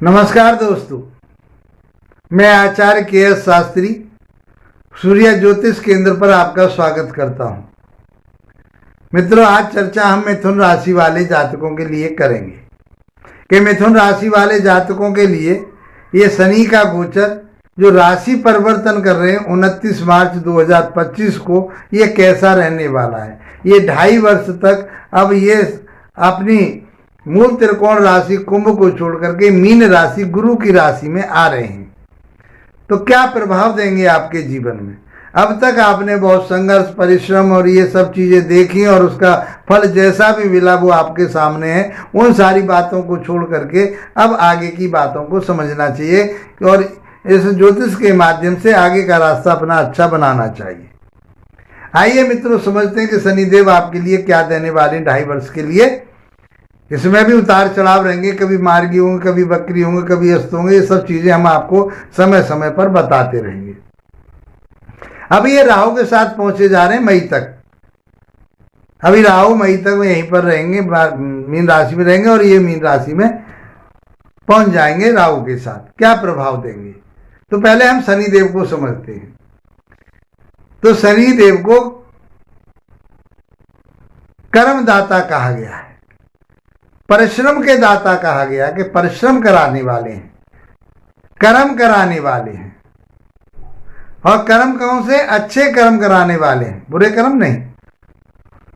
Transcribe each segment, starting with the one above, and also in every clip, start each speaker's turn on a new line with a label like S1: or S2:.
S1: नमस्कार दोस्तों, मैं आचार्य के.एस. शास्त्री सूर्य ज्योतिष केंद्र पर आपका स्वागत करता हूं। मित्रों, आज चर्चा हम मिथुन राशि वाले जातकों के लिए करेंगे कि मिथुन राशि वाले जातकों के लिए ये शनि का गोचर जो राशि परिवर्तन कर रहे हैं 29 मार्च 2025 को, ये कैसा रहने वाला है। ये 2.5 वर्ष तक अब ये अपनी मूल त्रिकोण राशि कुंभ को छोड़ करके मीन राशि गुरु की राशि में आ रहे हैं। तो क्या प्रभाव देंगे आपके जीवन में। अब तक आपने बहुत संघर्ष, परिश्रम और ये सब चीजें देखी और उसका फल जैसा भी मिला वो आपके सामने है। उन सारी बातों को छोड़ करके अब आगे की बातों को समझना चाहिए और इस ज्योतिष के माध्यम से आगे का रास्ता अपना अच्छा बनाना चाहिए। आइए मित्रों, समझते हैं कि शनिदेव आपके लिए क्या देने वाले 2.5 वर्ष के लिए। इसमें भी उतार चढ़ाव रहेंगे, कभी मार्गी होंगे, कभी बकरी होंगे, कभी अस्त होंगे। ये सब चीजें हम आपको समय समय पर बताते रहेंगे। अभी ये राहु के साथ पहुंचे जा रहे हैं मई तक। अभी राहु मई तक में यहीं पर रहेंगे, मीन राशि में रहेंगे और ये मीन राशि में पहुंच जाएंगे राहु के साथ। क्या प्रभाव देंगे, तो पहले हम शनिदेव को समझते हैं। तो शनिदेव को कर्मदाता कहा गया है, परिश्रम के दाता कहा गया कि परिश्रम कराने वाले हैं, कर्म कराने वाले हैं। और कर्म कौन से? अच्छे कर्म कराने वाले हैं, बुरे कर्म नहीं।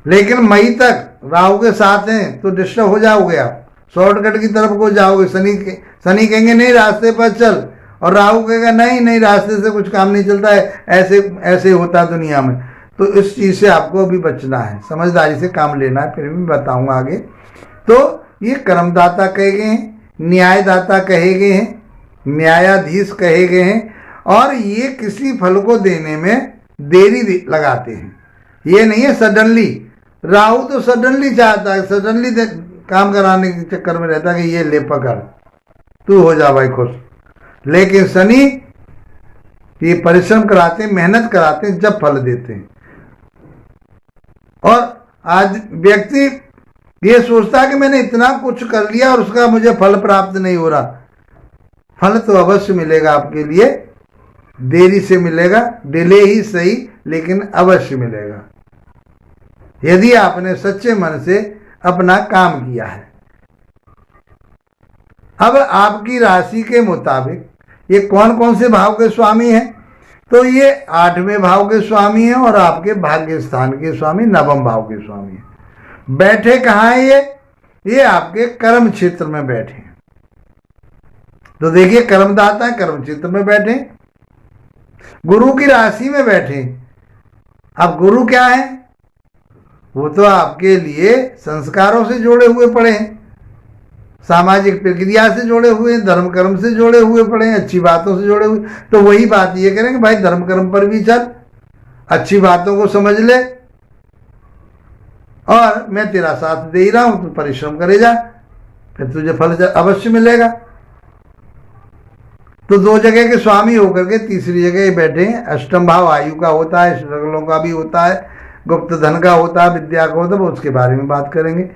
S1: लेकिन मई तक राहु के साथ हैं तो डिस्टर्ब हो जाओगे आप, शॉर्टकट की तरफ को जाओगे। शनि कहेंगे नहीं रास्ते पर चल, और राहु कहेगा नहीं रास्ते से कुछ काम नहीं चलता है, ऐसे ऐसे होता है दुनिया में। तो इस चीज से आपको अभी बचना है, समझदारी से काम लेना है। फिर भी बताऊंगा आगे। तो ये कर्मदाता कहे गए हैं, न्यायदाता कहे गए हैं, न्यायाधीश कहे गए हैं। और ये किसी फल को देने में देरी लगाते हैं। ये नहीं है सडनली। राहु तो सडनली चाहता है, सडनली काम कराने के चक्कर में रहता है कि ये ले पकड़, तू हो जा भाई खुश। लेकिन शनि ये परिश्रम कराते हैं, मेहनत कराते हैं, जब फल देते हैं। और आज व्यक्ति ये सोचता है कि मैंने इतना कुछ कर लिया और उसका मुझे फल प्राप्त नहीं हो रहा। फल तो अवश्य मिलेगा आपके लिए, देरी से मिलेगा, डिले ही सही, लेकिन अवश्य मिलेगा यदि आपने सच्चे मन से अपना काम किया है। अब आपकी राशि के मुताबिक ये कौन कौन से भाव के स्वामी हैं, तो ये 8वें भाव के स्वामी हैं और आपके भाग्य स्थान के स्वामी 9वें भाव के स्वामी हैं। बैठे कहाँ है ये आपके कर्म क्षेत्र में बैठे हैं। तो देखिए, कर्मदाता कर्म क्षेत्र में बैठे, गुरु की राशि में बैठे। अब गुरु क्या है? वो तो आपके लिए संस्कारों से जोड़े हुए पड़े हैं, सामाजिक प्रक्रिया से जोड़े हुए हैं, धर्म कर्म से जोड़े हुए पड़े हैं, अच्छी बातों से जोड़े हुए। तो वही बात ये करेंगे, भाई धर्म कर्म पर भी चल, अच्छी बातों को समझ ले और मैं तेरा साथ दे ही रहा हूं, तू परिश्रम करे जा, फिर तुझे फल अवश्य मिलेगा। तो 2 जगह के स्वामी होकर के तीसरी जगह बैठे हैं। अष्टम भाव आयु का होता है, श्रगलों का भी होता है, गुप्त धन का होता है, विद्या का होता है, उसके बारे में बात करेंगे।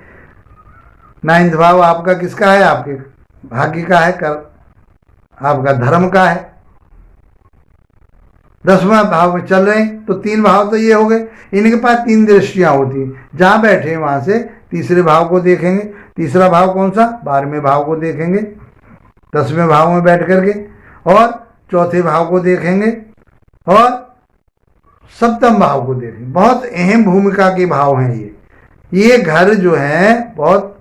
S1: 9वां भाव आपका किसका है? आपके भाग्य का है, आपका धर्म का है। 10वां भाव में चल रहे हैं, तो 3 भाव तो ये हो गए। इनके पास 3 दृष्टियां होती हैं, जहां बैठे वहां से तीसरे भाव को देखेंगे। तीसरा भाव कौन सा? 12वें भाव को देखेंगे, 10वें भाव में बैठ करके, और चौथे भाव को देखेंगे और 7वें भाव को देखेंगे। बहुत अहम भूमिका के भाव हैं ये घर जो है बहुत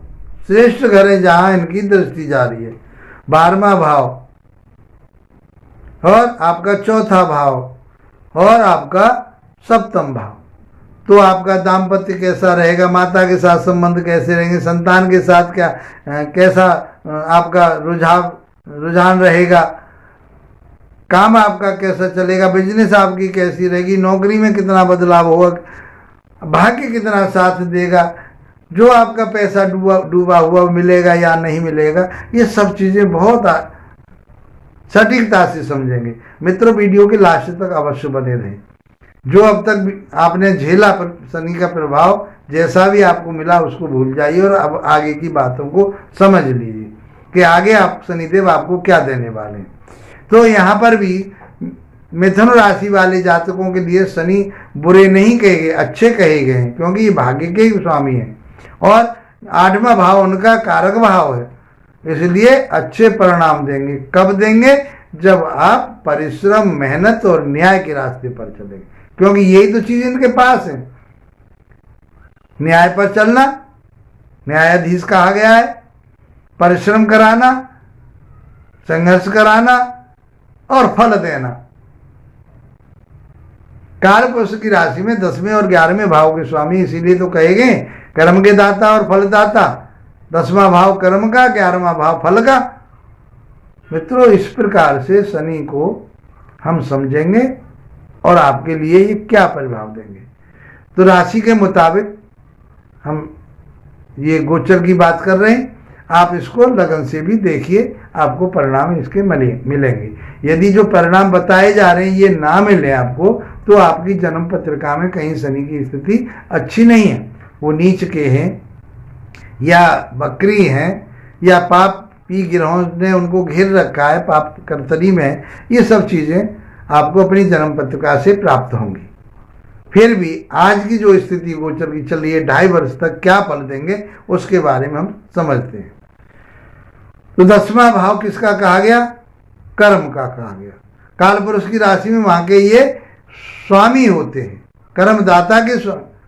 S1: श्रेष्ठ घर है, जहां इनकी दृष्टि जा रही है। 12वां भाव और आपका 4था भाव और आपका 7वां भाव। तो आपका दाम्पत्य कैसा रहेगा, माता के साथ संबंध कैसे रहेंगे, संतान के साथ कैसा आपका रुझान रहेगा, काम आपका कैसा चलेगा, बिजनेस आपकी कैसी रहेगी, नौकरी में कितना बदलाव होगा, भाग्य कितना साथ देगा, जो आपका पैसा डूबा हुआ मिलेगा या नहीं मिलेगा। ये सब चीजें बहुत सटीकता से समझेंगे। मित्रों, वीडियो के लास्ट तक अवश्य बने रहें। जो अब तक आपने झेला शनि का प्रभाव जैसा भी आपको मिला उसको भूल जाइए और अब आगे की बातों को समझ लीजिए कि आगे आप शनिदेव आपको क्या देने वाले हैं। तो यहाँ पर भी मिथुन राशि वाले जातकों के लिए शनि बुरे नहीं कहे गए, अच्छे कहे गए हैं, क्योंकि ये भाग्य के ही स्वामी हैं और 8वां भाव उनका कारक भाव है, इसलिए अच्छे परिणाम देंगे। कब देंगे? जब आप परिश्रम, मेहनत और न्याय के रास्ते पर चलेंगे, क्योंकि यही तो चीज इनके पास है। न्याय पर चलना, न्यायाधीश कहा गया है, परिश्रम कराना, संघर्ष कराना और फल देना। कालपुरुष की राशि में 10वें और 11वें भाव के स्वामी, इसीलिए तो कहे गए कर्म के दाता और फलदाता। 10वां भाव कर्म का, 11वां भाव फल का। मित्रों, इस प्रकार से शनि को हम समझेंगे और आपके लिए ये क्या प्रभाव देंगे। तो राशि के मुताबिक हम ये गोचर की बात कर रहे हैं, आप इसको लगन से भी देखिए, आपको परिणाम इसके मिलेंगे। यदि जो परिणाम बताए जा रहे हैं ये ना मिले आपको, तो आपकी जन्म पत्रिका में कहीं शनि की स्थिति अच्छी नहीं है, वो नीच के हैं या बकरी हैं या पापी गिरोह ने उनको घेर रखा है, पाप कर्तरी में, ये सब चीज़ें आपको अपनी जन्म पत्रिका से प्राप्त होंगी। फिर भी आज की जो स्थिति गोचर की चल रही है, 2.5 वर्ष तक क्या फल देंगे उसके बारे में हम समझते हैं। तो 10वां भाव किसका कहा गया? कर्म का कहा गया। कालपुरुष की राशि में वहां के ये स्वामी होते हैं, कर्मदाता के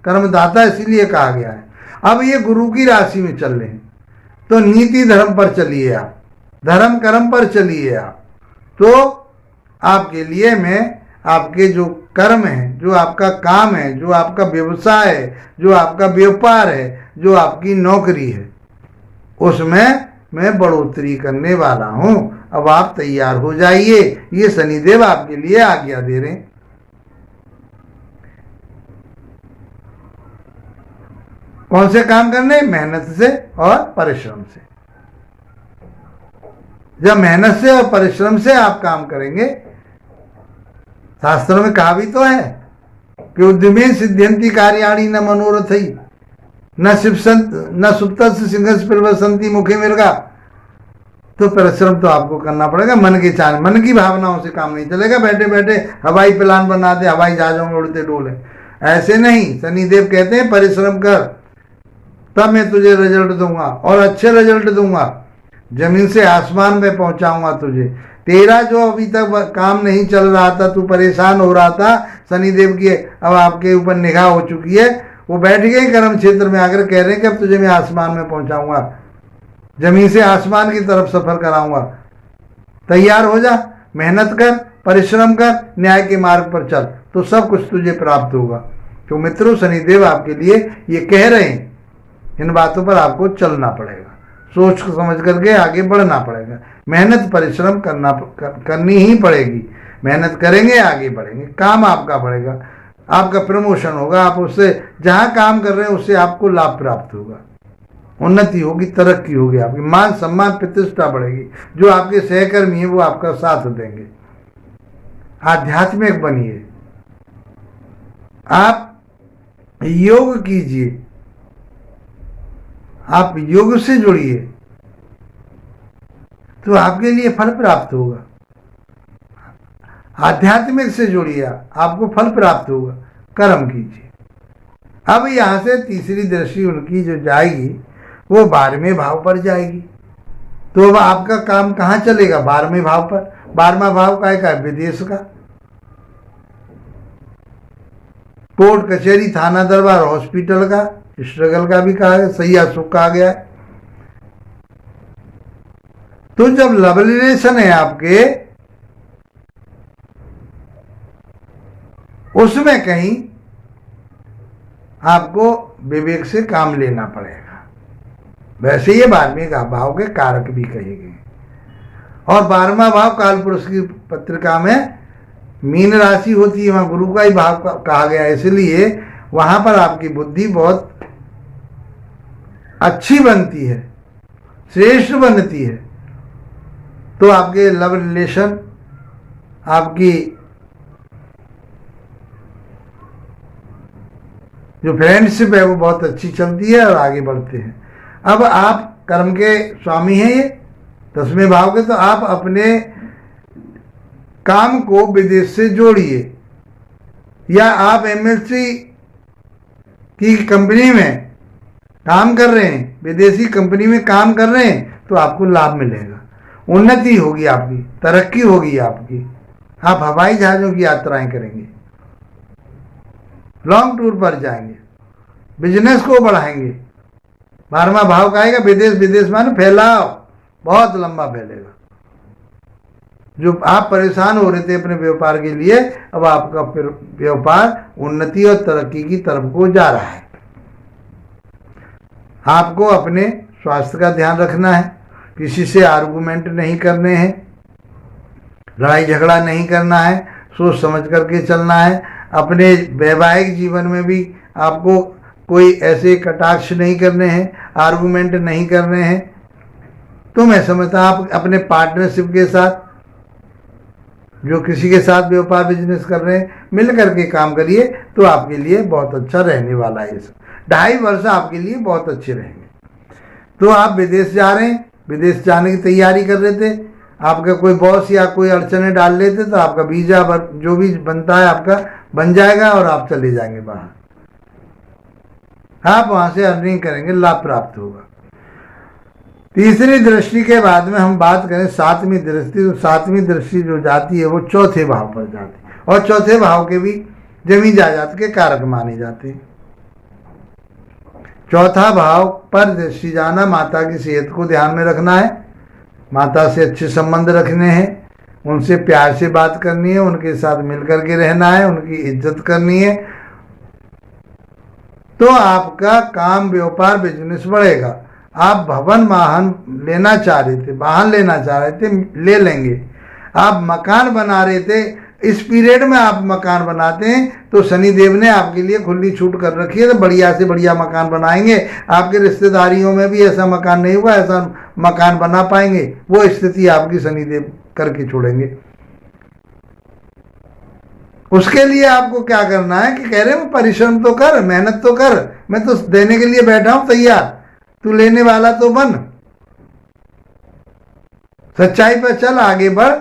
S1: कर्मदाता इसीलिए कहा गया है। अब ये गुरु की राशि में चल रहे हैं, तो नीति धर्म पर चलिए आप, धर्म कर्म पर चलिए आप, तो आपके लिए मैं आपके जो कर्म है, जो आपका काम है, जो आपका व्यवसाय है, जो आपका व्यापार है, जो आपकी नौकरी है, उसमें मैं बढ़ोतरी करने वाला हूं। अब आप तैयार हो जाइए, ये शनिदेव आपके लिए आज्ञा दे रहे हैं। कौन से काम करने? मेहनत से और परिश्रम से। जब मेहनत से और परिश्रम से आप काम करेंगे, शास्त्रों में कहा भी तो है कि उद्यमे सिद्ध्यंति कार्याणि न मनोरथई न सुप्त सिंहस प्रवसंती मुखे मिर्गा। तो परिश्रम तो आपको करना पड़ेगा, मन की भावनाओं से काम नहीं चलेगा। बैठे बैठे हवाई प्लान बना दे, हवाई जहाजों में उड़ते डोले, ऐसे नहीं। शनिदेव कहते हैं परिश्रम कर, तब मैं तुझे रिजल्ट दूंगा और अच्छे रिजल्ट दूंगा, जमीन से आसमान में पहुंचाऊंगा तुझे। तेरा जो अभी तक काम नहीं चल रहा था, तू परेशान हो रहा था, शनिदेव की अब आपके ऊपर निगाह हो चुकी है, वो बैठ गए कर्म क्षेत्र में आकर कह रहे हैं कि अब तुझे मैं आसमान में पहुंचाऊंगा, जमीन से आसमान की तरफ सफर कराऊंगा। तैयार हो जा, मेहनत कर, परिश्रम कर, न्याय के मार्ग पर चल, तो सब कुछ तुझे प्राप्त होगा। तो मित्रों, शनिदेव आपके लिए ये कह रहे हैं, इन बातों पर आपको चलना पड़ेगा, सोच समझ करके आगे बढ़ना पड़ेगा। मेहनत परिश्रम करनी ही पड़ेगी। मेहनत करेंगे आगे बढ़ेंगे, काम आपका बढ़ेगा, आपका प्रमोशन होगा, आप उससे जहां काम कर रहे हैं उससे आपको लाभ प्राप्त होगा, उन्नति होगी, तरक्की होगी, आपकी मान सम्मान प्रतिष्ठा बढ़ेगी। जो आपके सहकर्मी हैं वो आपका साथ देंगे। आध्यात्मिक बनिए, आप योग कीजिए, आप योग से जुड़िए, तो आपके लिए फल प्राप्त होगा। आध्यात्मिक से जुड़िए, आपको फल प्राप्त होगा। कर्म कीजिए। अब यहां से तीसरी दृष्टि उनकी जो जाएगी वो 12वें भाव पर जाएगी, तो अब आपका काम कहां चलेगा? 12वें भाव पर। 12वां भाव का है विदेश का, कोर्ट कचहरी थाना दरबार हॉस्पिटल का, स्ट्रगल का भी कहा है, सैया सुख कहा गया है। तो जब लव रिलेशन है आपके, उसमें कहीं आपको विवेक से काम लेना पड़ेगा। वैसे ये 12वें भाव के कारक भी कहे गए। और 12वां भाव कालपुरुष की पत्रिका में मीन राशि होती है, वहां गुरु का ही भाव कहा गया है, इसलिए वहां पर आपकी बुद्धि बहुत अच्छी बनती है, श्रेष्ठ बनती है। तो आपके लव रिलेशन, आपकी जो फ्रेंडशिप है वो बहुत अच्छी चलती है और आगे बढ़ते हैं। अब आप कर्म के स्वामी हैं, ये 10वें भाव के, तो आप अपने काम को विदेश से जोड़िए, या आप एमएलसी की कंपनी में काम कर रहे हैं, विदेशी कंपनी में काम कर रहे हैं, तो आपको लाभ मिलेगा, उन्नति होगी, आपकी तरक्की होगी आपकी। आप हवाई जहाज़ों की यात्राएं करेंगे, लॉन्ग टूर पर जाएंगे, बिजनेस को बढ़ाएंगे। 12वां भाव का आएगा विदेश, विदेश माने फैलाव, बहुत लंबा फैलेगा। जो आप परेशान हो रहे थे अपने व्यापार के लिए, अब आपका फिर व्यापार उन्नति और तरक्की की तरफ को जा रहा है। आपको अपने स्वास्थ्य का ध्यान रखना है, किसी से आर्गुमेंट नहीं करने हैं, लड़ाई झगड़ा नहीं करना है, सोच समझ करके चलना है। अपने वैवाहिक जीवन में भी आपको कोई ऐसे कटाक्ष नहीं करने हैं, आर्गुमेंट नहीं करने हैं। तो मैं समझता आप अपने पार्टनरशिप के साथ, जो किसी के साथ व्यापार बिजनेस कर रहे हैं, मिल करके काम करिए, तो आपके लिए बहुत अच्छा रहने वाला है। 2.5 वर्ष आपके लिए बहुत अच्छे रहेंगे। तो आप विदेश जा रहे हैं, विदेश जाने की तैयारी कर रहे थे, आपका कोई बॉस या कोई अड़चने डाल लेते, तो आपका वीजा जो भी बनता है आपका बन जाएगा और आप चले जाएंगे बाहर। आप वहां से अर्निंग करेंगे, लाभ प्राप्त होगा। तीसरी दृष्टि के बाद में हम बात करें 7वीं दृष्टि, तो 7वीं दृष्टि जो जाती है वो चौथे भाव पर जाती है, और चौथे भाव के भी जमीन जायदाद के कारक माने जाते हैं। चौथा भाव पर दृष्टि जाना, माता की सेहत को ध्यान में रखना है, माता से अच्छे संबंध रखने हैं, उनसे प्यार से बात करनी है, उनके साथ मिलकर के रहना है, उनकी इज्जत करनी है, तो आपका काम व्यापार बिजनेस बढ़ेगा। आप भवन वाहन लेना चाह रहे थे, वाहन लेना चाह रहे थे, ले लेंगे। आप मकान बना रहे थे, इस पीरियड में आप मकान बनाते हैं तो शनिदेव ने आपके लिए खुली छूट कर रखी है, तो बढ़िया से बढ़िया मकान बनाएंगे। आपके रिश्तेदारियों में भी ऐसा मकान नहीं हुआ, ऐसा मकान बना पाएंगे, वो स्थिति आपकी शनिदेव करके छोड़ेंगे। उसके लिए आपको क्या करना है कि कह रहे हैं परिश्रम तो कर, मेहनत तो कर, मैं तो देने के लिए बैठा हूं तैयार, तू लेने वाला तो बन, सच्चाई पर चल, आगे बढ़,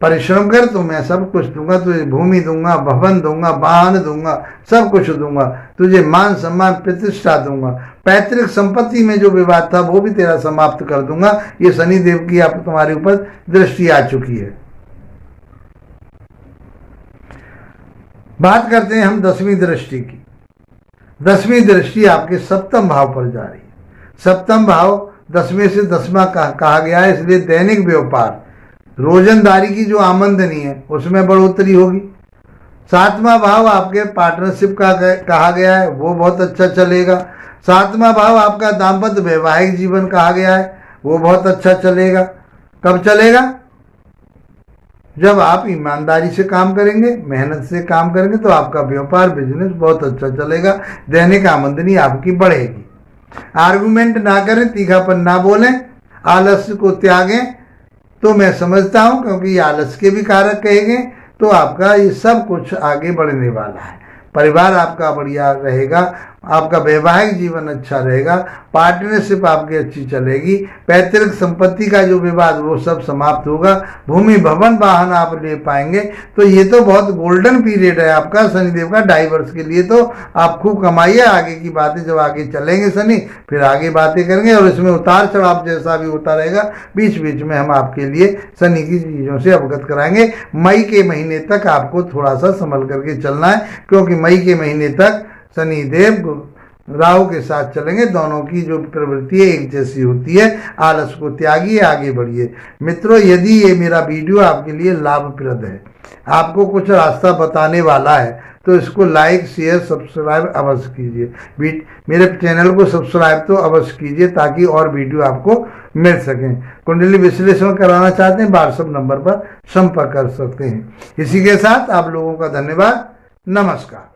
S1: परिश्रम कर, तो मैं सब कुछ दूंगा, तुझे भूमि दूंगा, भवन दूंगा, वाहन दूंगा, सब कुछ दूंगा, तुझे मान सम्मान प्रतिष्ठा दूंगा, पैतृक संपत्ति में जो विवाद था वो भी तेरा समाप्त कर दूंगा। ये शनिदेव की आप तुम्हारे ऊपर दृष्टि आ चुकी है। बात करते हैं हम 10वीं दृष्टि की। 10वीं दृष्टि आपके 7वें भाव पर जा रही है। 7वां भाव 10वें से 10वां कहा गया है, इसलिए दैनिक व्यापार, रोजंदारी की जो आमदनी है उसमें बढ़ोतरी होगी। 7वां भाव आपके पार्टनरशिप का कहा गया है, वो बहुत अच्छा चलेगा। 7वां भाव आपका दाम्पत्य वैवाहिक जीवन कहा गया है, वो बहुत अच्छा चलेगा। कब चलेगा? जब आप ईमानदारी से काम करेंगे, मेहनत से काम करेंगे, तो आपका व्यापार बिजनेस बहुत अच्छा चलेगा, दैनिक आमदनी आपकी बढ़ेगी। आर्गुमेंट ना करें, तीखापन ना बोलें, आलस्य को त्यागें, तो मैं समझता हूं क्योंकि आलस्य के भी कारक कहे गए, तो आपका ये सब कुछ आगे बढ़ने वाला है। परिवार आपका बढ़िया रहेगा, आपका वैवाहिक जीवन अच्छा रहेगा, पार्टनरशिप आपकी अच्छी चलेगी, पैतृक संपत्ति का जो विवाद वो सब समाप्त होगा, भूमि भवन वाहन आप ले पाएंगे। तो ये तो बहुत गोल्डन पीरियड है आपका शनिदेव का 2.5 वर्ष के लिए। तो आप खूब कमाइए, आगे की बातें जब आगे चलेंगे शनि, फिर आगे बातें करेंगे, और इसमें उतार चढ़ाव जैसा भी होता रहेगा, बीच बीच में हम आपके लिए शनि की चीज़ों से अवगत कराएंगे। मई के महीने तक आपको थोड़ा सा संभल करके चलना है, क्योंकि मई के महीने तक शनिदेव राहु के साथ चलेंगे। दोनों की जो प्रवृत्ति है एक जैसी होती है। आलस को त्यागिए, आगे बढ़िए। मित्रों, यदि ये मेरा वीडियो आपके लिए लाभप्रद है, आपको कुछ रास्ता बताने वाला है, तो इसको लाइक शेयर सब्सक्राइब अवश्य कीजिए। मेरे चैनल को सब्सक्राइब तो अवश्य कीजिए, ताकि और वीडियो आपको मिल सकें। कुंडली विश्लेषण कराना चाहते हैं, व्हाट्सएप नंबर पर संपर्क कर सकते हैं। इसी के साथ आप लोगों का धन्यवाद। नमस्कार।